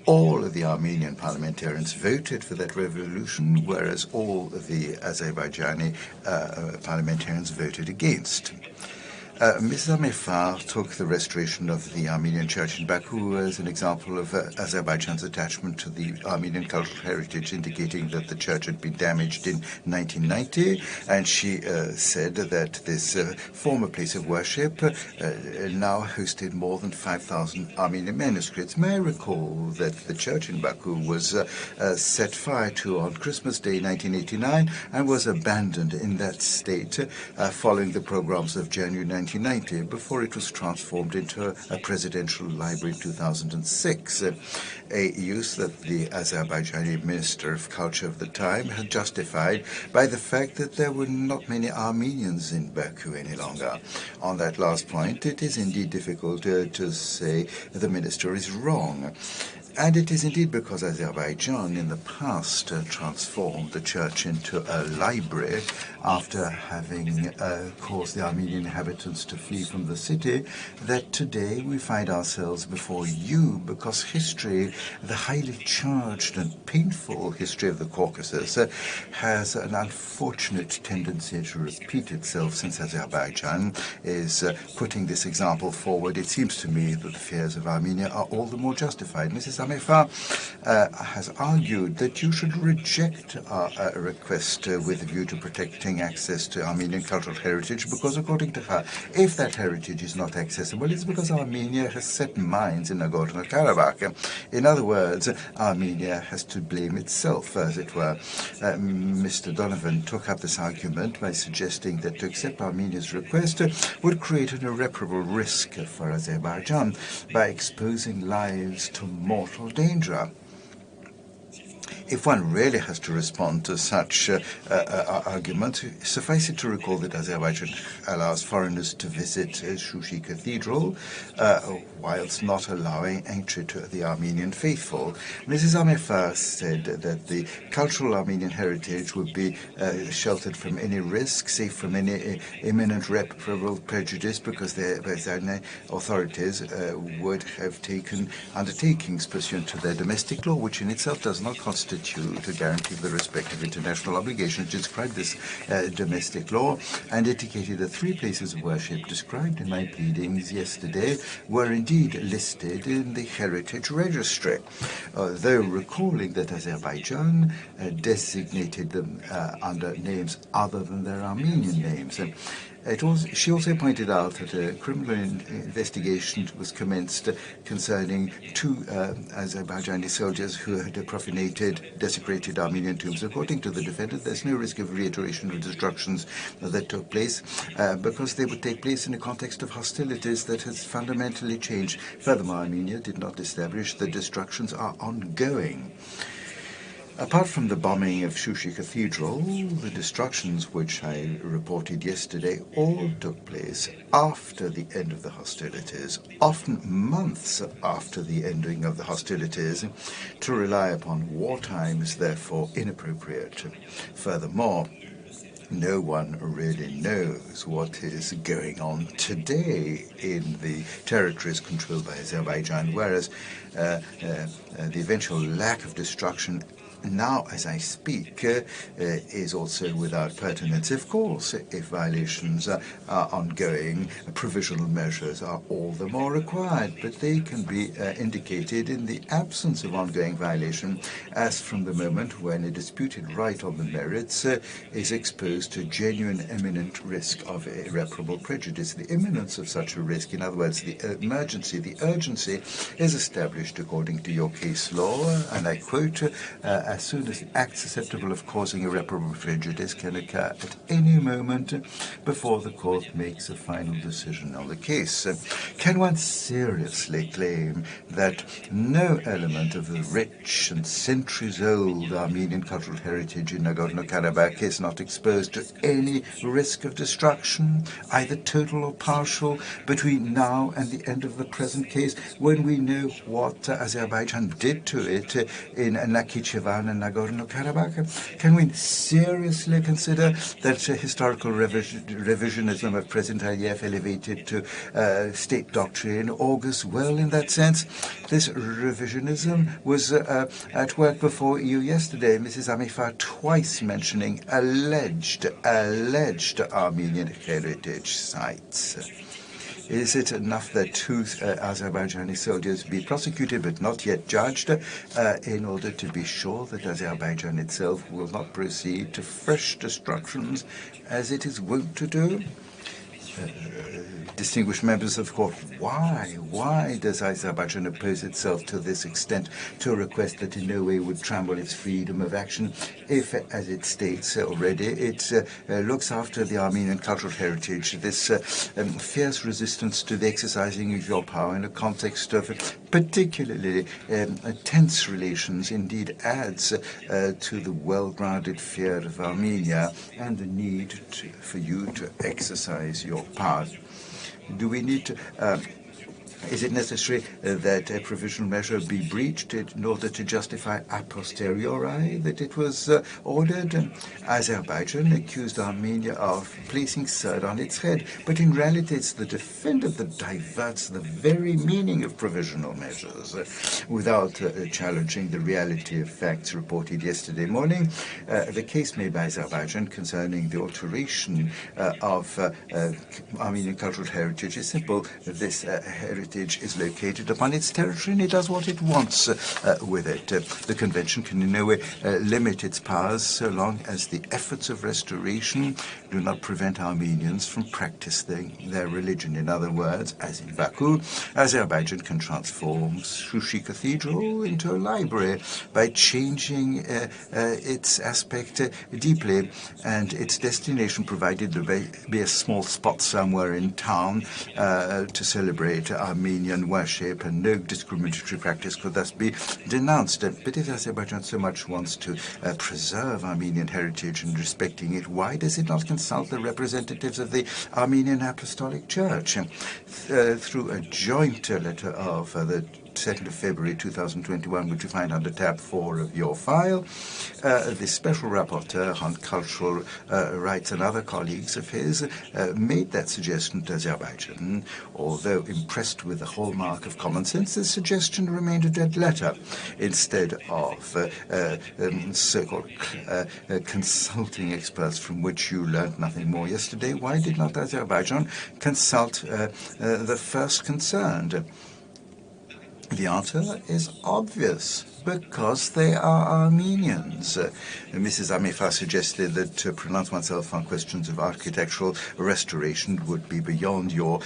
[SPEAKER 6] All of the Armenian parliamentarians voted for that resolution, whereas all of the Azerbaijani parliamentarians voted against. Ms. Armifar took the restoration of the Armenian church in Baku as an example of Azerbaijan's attachment to the Armenian cultural heritage, indicating that the church had been damaged in 1990, and she said that this former place of worship now hosted more than 5,000 Armenian manuscripts. May I recall that the church in Baku was set fire to on Christmas Day 1989 and was abandoned in that state following the pogroms of January 1990, before it was transformed into a presidential library in 2006, a use that the Azerbaijani Minister of Culture of the time had justified by the fact that there were not many Armenians in Baku any longer. On that last point, it is indeed difficult to say the minister is wrong. And it is indeed because Azerbaijan in the past transformed the church into a library after having caused the Armenian inhabitants to flee from the city, that today we find ourselves before you, because history, the highly charged and painful history of the Caucasus, has an unfortunate tendency to repeat itself since Azerbaijan is putting this example forward. It seems to me that the fears of Armenia are all the more justified. Mrs. Armifar has argued that you should reject our request with a view to protecting access to Armenian cultural heritage, because according to her, if that heritage is not accessible, it's because Armenia has set mines in Nagorno-Karabakh. In other words, Armenia has to blame itself, as it were. Mr. Donovan took up this argument by suggesting that to accept Armenia's request would create an irreparable risk for Azerbaijan by exposing lives to mortal danger. If one really has to respond to such argument, suffice it to recall that Azerbaijan allows foreigners to visit Shushi Cathedral, whilst not allowing entry to the Armenian faithful. Mrs. Armifar said that the cultural Armenian heritage would be sheltered from any risk, safe from any imminent irreparable prejudice, because the Azerbaijani authorities would have taken undertakings pursuant to their domestic law, which in itself does not constitute to guarantee the respect of international obligations. Described this domestic law and indicated that 3 places of worship described in my pleadings yesterday were indeed listed in the Heritage Registry, though recalling that Azerbaijan designated them under names other than their Armenian names. She also pointed out that a criminal investigation was commenced concerning 2 Azerbaijani soldiers who had desecrated Armenian tombs. According to the defendant, there's no risk of reiteration of destructions that took place because they would take place in a context of hostilities that has fundamentally changed. Furthermore, Armenia did not establish that destructions are ongoing. Apart from the bombing of Shushi Cathedral, the destructions which I reported yesterday all took place after the end of the hostilities, often months after the ending of the hostilities. To rely upon wartime is therefore inappropriate. Furthermore, no one really knows what is going on today in the territories controlled by Azerbaijan, whereas the eventual lack of destruction now, as I speak, is also without pertinence. Of course, if violations are ongoing, provisional measures are all the more required, but they can be indicated in the absence of ongoing violation, as from the moment when a disputed right on the merits is exposed to genuine imminent risk of irreparable prejudice. The imminence of such a risk, in other words, the emergency, the urgency, is established according to your case law, and I quote, as soon as acts susceptible of causing irreparable prejudice can occur at any moment before the court makes a final decision on the case. Can one seriously claim that no element of the rich and centuries-old Armenian cultural heritage in Nagorno-Karabakh is not exposed to any risk of destruction, either total or partial, between now and the end of the present case, when we know what Azerbaijan did to it in Nakhichevan and Nagorno-Karabakh? Can we seriously consider that historical revisionism of President Aliyev elevated to state doctrine augurs well in that sense? This revisionism was at work before you yesterday, Mrs. Amifar twice mentioning alleged Armenian heritage sites. Is it enough that two Azerbaijani soldiers be prosecuted but not yet judged in order to be sure that Azerbaijan itself will not proceed to fresh destructions as it is wont to do? Distinguished members of the court, why does Azerbaijan oppose itself to this extent to a request that in no way would trample its freedom of action if, as it states already, it looks after the Armenian cultural heritage? This fierce resistance to the exercising of your power in a context of particularly tense relations indeed adds to the well-grounded fear of Armenia and the need for you to exercise your power. Do we need to, is it necessary that a provisional measure be breached in order to justify a posteriori that it was ordered? Azerbaijan accused Armenia of placing SERD on its head, but in reality it's the defendant that diverts the very meaning of provisional measures without challenging the reality of facts reported yesterday morning. The case made by Azerbaijan concerning the alteration of Armenian cultural heritage is simple. This heritage is located upon its territory and it does what it wants with it. The convention can in no way limit its powers so long as the efforts of restoration do not prevent Armenians from practicing their religion. In other words, as in Baku, Azerbaijan can transform Shushi Cathedral into a library by changing its aspect deeply, and its destination, provided there be a small spot somewhere in town to celebrate Armenian worship, and no discriminatory practice could thus be denounced. But if Azerbaijan so much wants to preserve Armenian heritage and respecting it, why does it not consult the representatives of the Armenian Apostolic Church? Through a joint letter of the 2nd of February 2021, which you find under tab 4 of your file, the special rapporteur on cultural rights and other colleagues of his made that suggestion to Azerbaijan. Although impressed with the hallmark of common sense, the suggestion remained a dead letter. Instead of so-called consulting experts from which you learned nothing more yesterday, why did not Azerbaijan consult the first concerned? The answer is obvious, because they are Armenians. Mrs. Amifar suggested that to pronounce oneself on questions of architectural restoration would be beyond your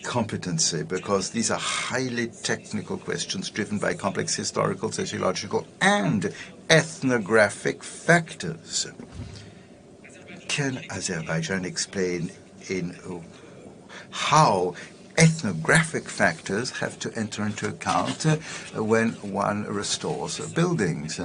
[SPEAKER 6] competency, because these are highly technical questions driven by complex historical, sociological, and ethnographic factors. Can Azerbaijan explain in how ethnographic factors have to enter into account when one restores buildings.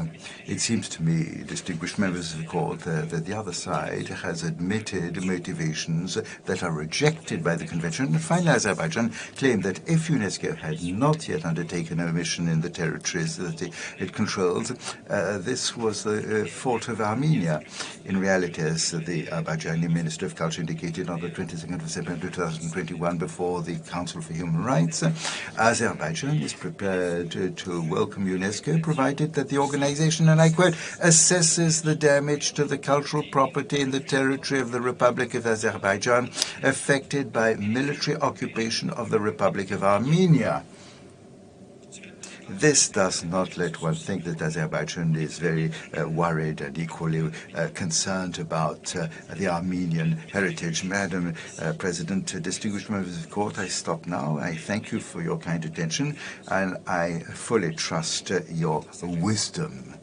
[SPEAKER 6] It seems to me, distinguished members of the court, that the other side has admitted motivations that are rejected by the convention. And finally, Azerbaijan claimed that if UNESCO had not yet undertaken a mission in the territories that it controls, this was the fault of Armenia. In reality, as the Azerbaijani Minister of Culture indicated on the 22nd of September 2021 before the Council for Human Rights, Azerbaijan is prepared to welcome UNESCO, provided that the organization, and I quote, assesses the damage to the cultural property in the territory of the Republic of Azerbaijan affected by military occupation of the Republic of Armenia. This does not let one think that Azerbaijan is very worried and equally concerned about the Armenian heritage. Madam President, distinguished members of the court, I stop now. I thank you for your kind attention, and I fully trust your wisdom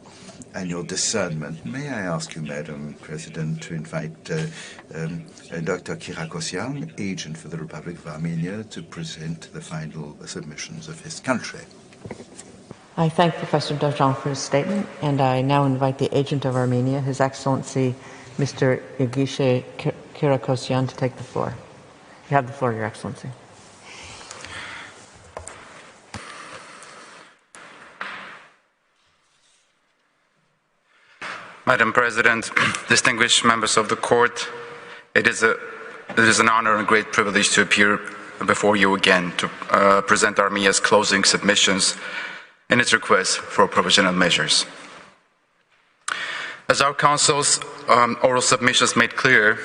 [SPEAKER 6] and your discernment. May I ask you, Madam President, to invite Dr. Ter-Petrosian, agent for the Republic of Armenia, to present the final submissions of his country.
[SPEAKER 1] I thank Professor Dojan for his statement, and I now invite the agent of Armenia, His Excellency Mr. Uğiğ Ter-Petrosian, to take the floor. You have the floor, Your Excellency.
[SPEAKER 7] Madam President, distinguished members of the court, it is an honor and great privilege to appear before you again to present Armenia's closing submissions in its request for provisional measures. As our Council's oral submissions made clear,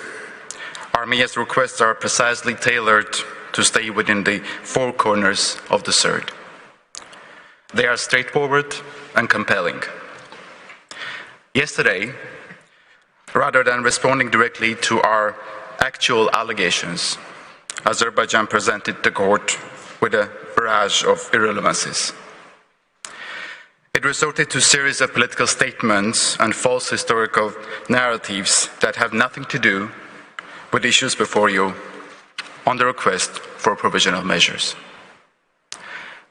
[SPEAKER 7] Armenia's requests are precisely tailored to stay within the four corners of the CERD. They are straightforward and compelling. Yesterday, rather than responding directly to our actual allegations, Azerbaijan presented the court with a barrage of irrelevancies. It resorted to a series of political statements and false historical narratives that have nothing to do with issues before you on the request for provisional measures.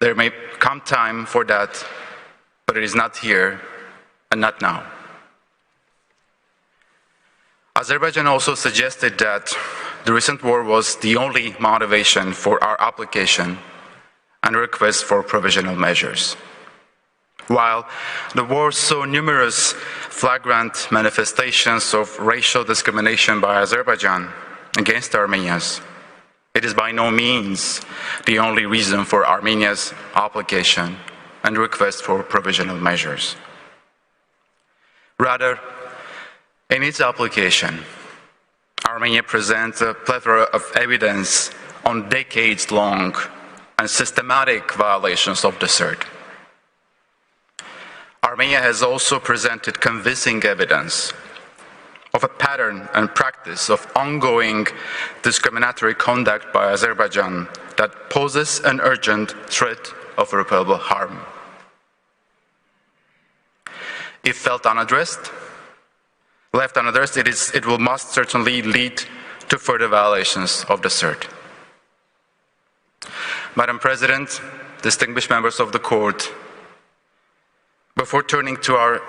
[SPEAKER 7] There may come time for that, but it is not here and not now. Azerbaijan also suggested that the recent war was the only motivation for our application and request for provisional measures. While the war saw numerous flagrant manifestations of racial discrimination by Azerbaijan against Armenians, it is by no means the only reason for Armenia's application and request for provisional measures. Rather, in its application, Armenia presents a plethora of evidence on decades-long and systematic violations of the CERD. Armenia has also presented convincing evidence of a pattern and practice of ongoing discriminatory conduct by Azerbaijan that poses an urgent threat of irreparable harm. If left unaddressed, it must certainly lead to further violations of the CERD. Madam President, distinguished members of the court, before turning to our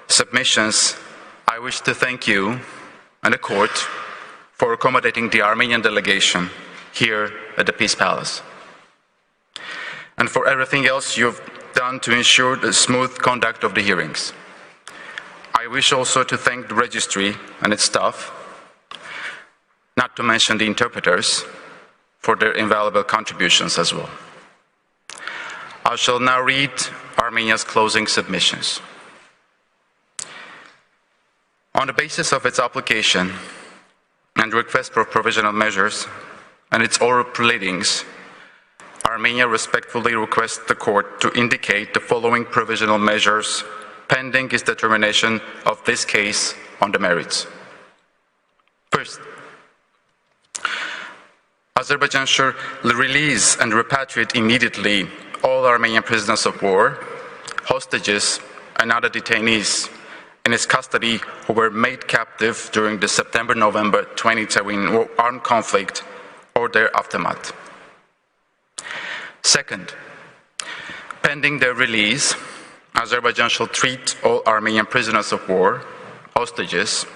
[SPEAKER 7] submissions, I wish to thank you and the court for accommodating the Armenian delegation here at the Peace Palace, and for everything else you've done to ensure the smooth conduct of the hearings. I wish also to thank the registry and its staff, not to mention the interpreters, for their invaluable contributions as well. I shall now read Armenia's closing submissions. On the basis of its application and request for provisional measures and its oral pleadings, Armenia respectfully requests the court to indicate the following provisional measures pending its determination of this case on the merits. First, Azerbaijan should release and repatriate immediately all Armenian prisoners of war, hostages, and other detainees in its custody who were made captive during the September-November 2017 armed conflict or their aftermath. Second, pending their release, Azerbaijan shall treat all Armenian prisoners of war, hostages,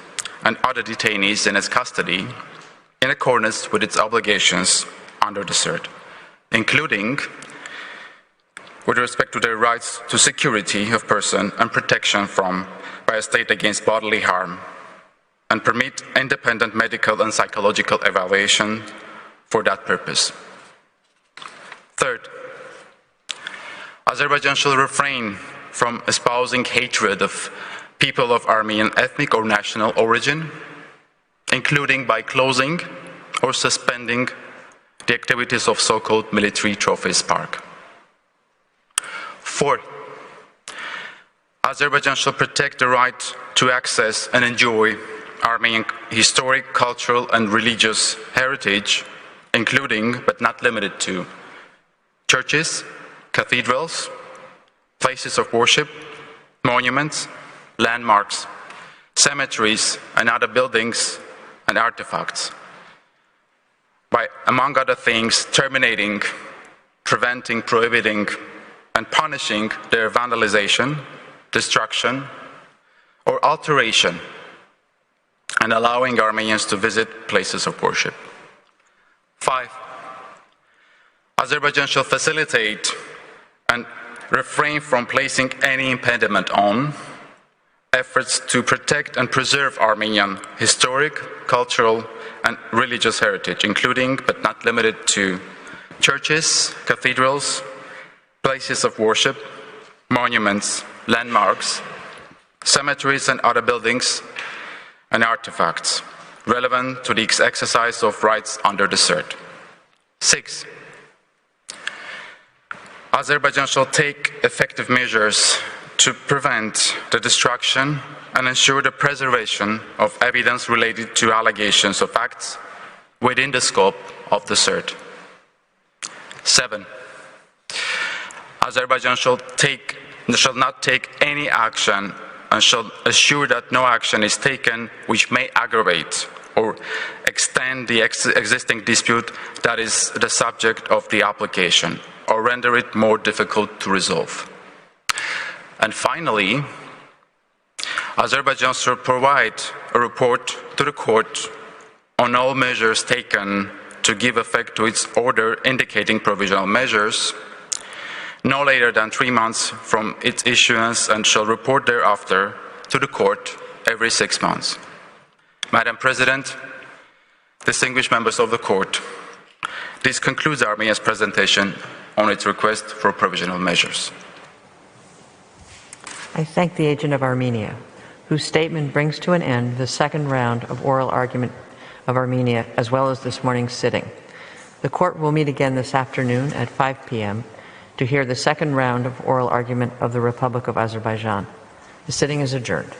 [SPEAKER 7] and other detainees in its custody in accordance with its obligations under the CERT, including with respect to their rights to security of person and protection from by a state against bodily harm, and permit independent medical and psychological evaluation for that purpose. Third, Azerbaijan shall refrain from espousing hatred of people of Armenian ethnic or national origin, including by closing or suspending the activities of so-called military trophies park. Fourth, Azerbaijan shall protect the right to access and enjoy Armenian historic, cultural, and religious heritage, including, but not limited to, churches, cathedrals, places of worship, monuments, landmarks, cemeteries, and other buildings and artifacts, by, among other things, terminating, preventing, prohibiting, and punishing their vandalization, destruction, or alteration, and allowing Armenians to visit places of worship. 5. Azerbaijan shall facilitate and refrain from placing any impediment on efforts to protect and preserve Armenian historic, cultural, and religious heritage, including, but not limited to, churches, cathedrals, places of worship, monuments, landmarks, cemeteries, and other buildings and artifacts relevant to the exercise of rights under the CERT. 6. Azerbaijan shall take effective measures to prevent the destruction and ensure the preservation of evidence related to allegations of acts within the scope of the CERT. 7. Azerbaijan shall not take any action and shall assure that no action is taken which may aggravate or extend the existing dispute that is the subject of the application or render it more difficult to resolve. And finally, Azerbaijan shall provide a report to the court on all measures taken to give effect to its order indicating provisional measures no later than 3 months from its issuance and shall report thereafter to the court every 6 months. Madam President, distinguished members of the court, this concludes Armenia's presentation on its request for provisional measures.
[SPEAKER 1] I thank the agent of Armenia, whose statement brings to an end the second round of oral argument of Armenia, as well as this morning's sitting. The court will meet again this afternoon at 5 p.m. to hear the second round of oral argument of the Republic of Azerbaijan. The sitting is adjourned.